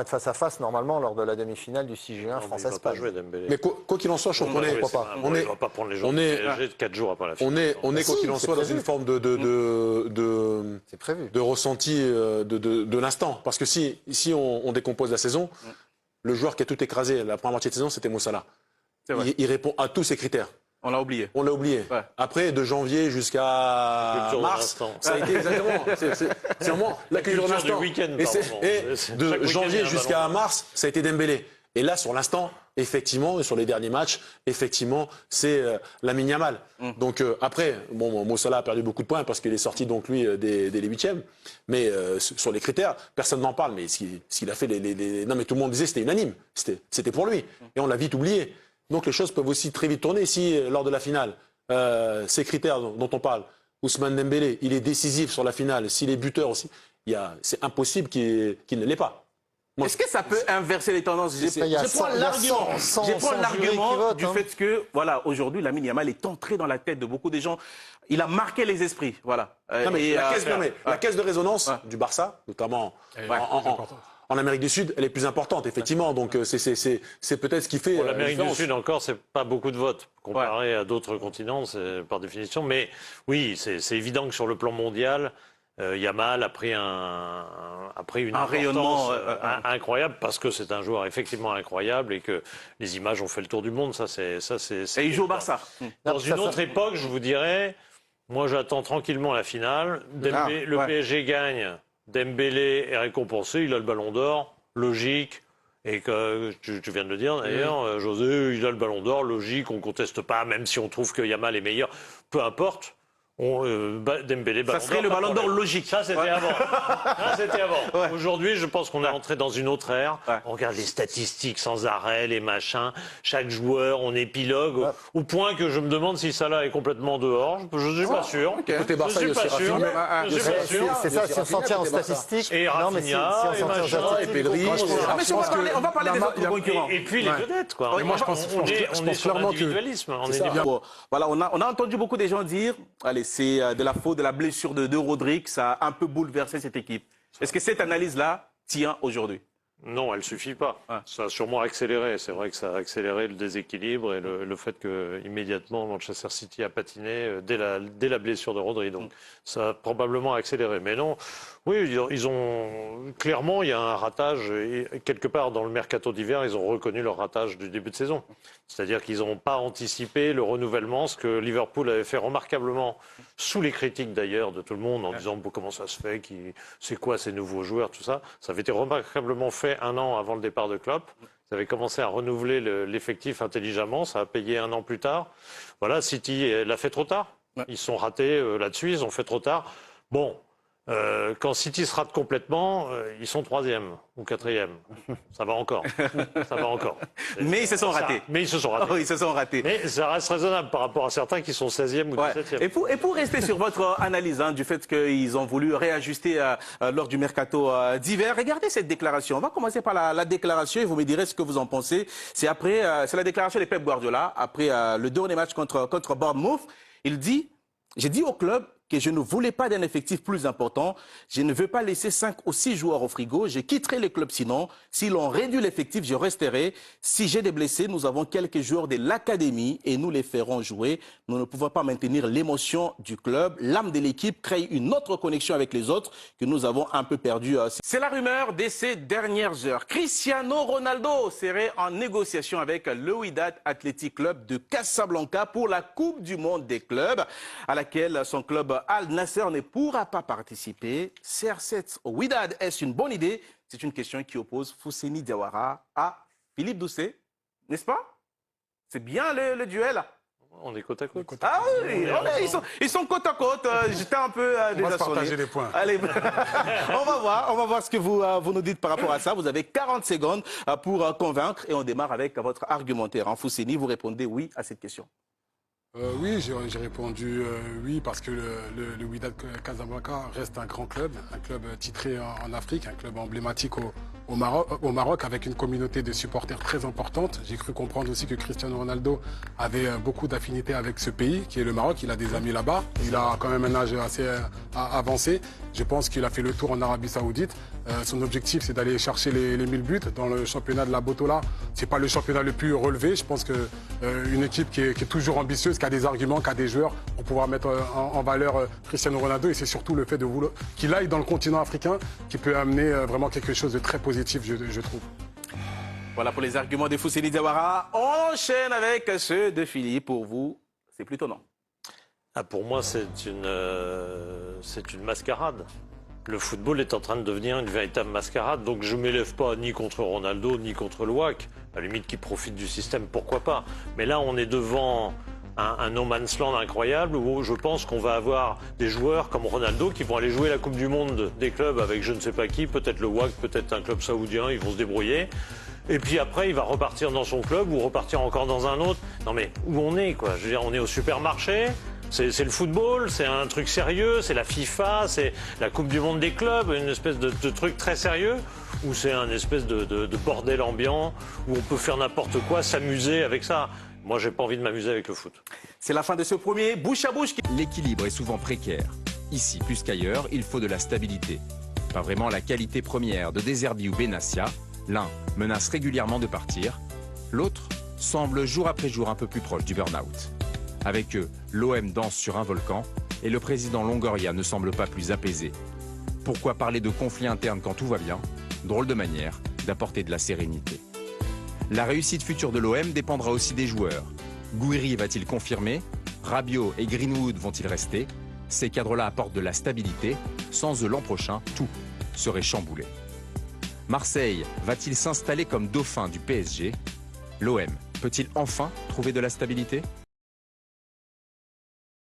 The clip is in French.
être face à face normalement lors de la demi-finale du 6 juin France-Espagne. Mais quoi qu'il en soit, je crois qu'on est. On ne va pas prendre les gens du PSG 4 jours après la finale. On est quoi qu'il en soit dans une forme de ressenti de l'instant. Parce que si on décompose la saison, le joueur qui a tout écrasé la première moitié de saison, c'était Mo Salah. Il répond à tous ces critères. On l'a oublié. On l'a oublié. Ouais. Après, de janvier jusqu'à mars, ça a été exactement. C'est vraiment la culture du week-end. Et de janvier jusqu'à mars, ça a été Dembélé. Et là, sur l'instant, effectivement, et sur les derniers matchs, effectivement, c'est Lamine Yamal. Donc après, Mo Salah a perdu beaucoup de points parce qu'il est sorti donc lui dès les huitièmes. Mais sur les critères, personne n'en parle. Mais ce qu'il a fait, non mais tout le monde disait c'était unanime. C'était pour lui. Et on l'a vite oublié. Donc les choses peuvent aussi très vite tourner si, lors de la finale, ces critères dont on parle, Ousmane Dembélé, il est décisif sur la finale, s'il est buteur aussi, c'est impossible qu'il ne l'ait pas. Est-ce que ça peut inverser les tendances? Je prends l'argument du fait que, voilà, aujourd'hui, Lamine Yamal est entré dans la tête de beaucoup de gens. Il a marqué les esprits, voilà. La caisse de résonance du Barça, notamment en Amérique du Sud, elle est plus importante, effectivement. Donc, c'est peut-être ce qui fait. L'Amérique du Sud, encore, c'est pas beaucoup de votes. Comparé à d'autres continents, c'est par définition. Mais oui, c'est évident que sur le plan mondial, Yamal a pris une rayonnement incroyable parce que c'est un joueur effectivement incroyable et que les images ont fait le tour du monde. Et il joue au Barça. Dans une autre époque, je vous dirais, moi j'attends tranquillement la finale. Le PSG gagne. Dembélé est récompensé, il a le ballon d'or, logique. Et que tu viens de le dire d'ailleurs, José, il a le ballon d'or, logique, on ne conteste pas, même si on trouve que Yamal est meilleur, peu importe. Dembélé, ça serait le ballon d'or logique. Ça, c'était avant. Ouais. Aujourd'hui, je pense qu'on est entré dans une autre ère. Ouais. On regarde les statistiques sans arrêt, les machins. Chaque joueur, on épilogue. Au point que je me demande si Salah est complètement dehors. Je ne suis pas sûr. Écoutez, Barça, je suis pas sûr. C'est ça, si on s'en tient aux statistiques. Et Rafinha, et Pedri. On va parler des autres concurrents. Et puis les vedettes, quoi. Moi, je pense sur l'individualisme. Voilà, on a entendu beaucoup de gens dire, allez, c'est de la faute de la blessure de Rodrigue, ça a un peu bouleversé cette équipe. Est-ce que cette analyse-là tient aujourd'hui? Non, elle ne suffit pas. Ça a sûrement accéléré. C'est vrai que ça a accéléré le déséquilibre et le fait que immédiatement Manchester City a patiné dès la blessure de Rodri. Donc ça a probablement accéléré. Mais non, oui, ils ont clairement il y a un ratage. Et quelque part dans le mercato d'hiver, ils ont reconnu leur ratage du début de saison. C'est-à-dire qu'ils n'ont pas anticipé le renouvellement, ce que Liverpool avait fait remarquablement, sous les critiques d'ailleurs de tout le monde, en disant comment ça se fait, c'est quoi ces nouveaux joueurs, tout ça. Ça avait été remarquablement fait un an avant le départ de Klopp. Ils avaient commencé à renouveler l'effectif intelligemment, ça a payé un an plus tard. Voilà, City l'a fait trop tard. Ils sont ratés là-dessus, ils ont fait trop tard. Bon. Quand City se rate complètement, ils sont 3e ou 4e. Ça va encore. Mais ils se sont ratés. Ils se sont ratés. Mais ça reste raisonnable par rapport à certains qui sont 16e ou 17e. Et pour rester sur votre analyse du fait qu'ils ont voulu réajuster lors du mercato d'hiver, regardez cette déclaration. On va commencer par la déclaration et vous me direz ce que vous en pensez. C'est la déclaration de Pep Guardiola après le dernier match contre Bournemouth. Il dit, j'ai dit au club que je ne voulais pas d'un effectif plus important. Je ne veux pas laisser 5 ou 6 joueurs au frigo. Je quitterai le club sinon. Si l'on réduit l'effectif, je resterai. Si j'ai des blessés, nous avons quelques joueurs de l'académie et nous les ferons jouer. Nous ne pouvons pas maintenir l'émotion du club. L'âme de l'équipe crée une autre connexion avec les autres que nous avons un peu perdue. C'est la rumeur de ces dernières heures. Cristiano Ronaldo serait en négociation avec le Wydad Athletic Club de Casablanca pour la Coupe du Monde des clubs, à laquelle son club Al Nasser ne pourra pas participer. CR7 au Wydad, est-ce une bonne idée? C'est une question qui oppose Fousseni Diawara à Philippe Doucet, n'est-ce pas? C'est bien le duel. On est côte à côte. Ah oui, ils sont côte à côte. J'étais un peu désassouré. On va partager les points. Allez, on va voir ce que vous nous dites par rapport à ça. Vous avez 40 secondes pour convaincre et on démarre avec votre argumentaire. Fousseni, vous répondez oui à cette question. Oui, j'ai répondu oui parce que le Wydad Casablanca reste un grand club, un club titré en Afrique, un club emblématique au Maroc avec une communauté de supporters très importante. J'ai cru comprendre aussi que Cristiano Ronaldo avait beaucoup d'affinités avec ce pays, qui est le Maroc. Il a des amis là-bas. Il a quand même un âge assez avancé. Je pense qu'il a fait le tour en Arabie Saoudite. Son objectif, c'est d'aller chercher les 1000 buts dans le championnat de la Botola. C'est pas le championnat le plus relevé. Je pense que une équipe qui est toujours ambitieuse, qui a des arguments, qui a des joueurs pour pouvoir mettre en valeur Cristiano Ronaldo. Et c'est surtout le fait de vouloir qu'il aille dans le continent africain qui peut amener vraiment quelque chose de très positif, je trouve. Voilà pour les arguments de Fousseni Diawara. On enchaîne avec ceux de Philippe. Pour vous, c'est plutôt non. Pour moi, c'est une mascarade. Le football est en train de devenir une véritable mascarade. Donc je ne m'élève pas ni contre Ronaldo, ni contre le WAC. À la limite, qui profite du système, pourquoi pas. Mais là, on est devant un no man's land incroyable où je pense qu'on va avoir des joueurs comme Ronaldo qui vont aller jouer la Coupe du Monde des clubs avec je ne sais pas qui, peut-être le WAC, peut-être un club saoudien, ils vont se débrouiller. Et puis après, il va repartir dans son club ou repartir encore dans un autre. Non mais où on est, quoi? Je veux dire, on est au supermarché. C'est le football, c'est un truc sérieux, c'est la FIFA, c'est la Coupe du Monde des clubs, une espèce de truc très sérieux, ou c'est un espèce de bordel ambiant, où on peut faire n'importe quoi, s'amuser avec ça. Moi, j'ai pas envie de m'amuser avec le foot. C'est la fin de ce premier bouche à bouche. L'équilibre est souvent précaire. Ici, plus qu'ailleurs, il faut de la stabilité. Pas vraiment la qualité première de De Zerbi ou Benassia. L'un menace régulièrement de partir, l'autre semble jour après jour un peu plus proche du burn-out. Avec eux, l'OM danse sur un volcan et le président Longoria ne semble pas plus apaisé. Pourquoi parler de conflit interne quand tout va bien? Drôle de manière d'apporter de la sérénité. La réussite future de l'OM dépendra aussi des joueurs. Gouiri va-t-il confirmer? Rabiot et Greenwood vont-ils rester? Ces cadres-là apportent de la stabilité. Sans eux l'an prochain, tout serait chamboulé. Marseille va-t-il s'installer comme dauphin du PSG? L'OM peut-il enfin trouver de la stabilité?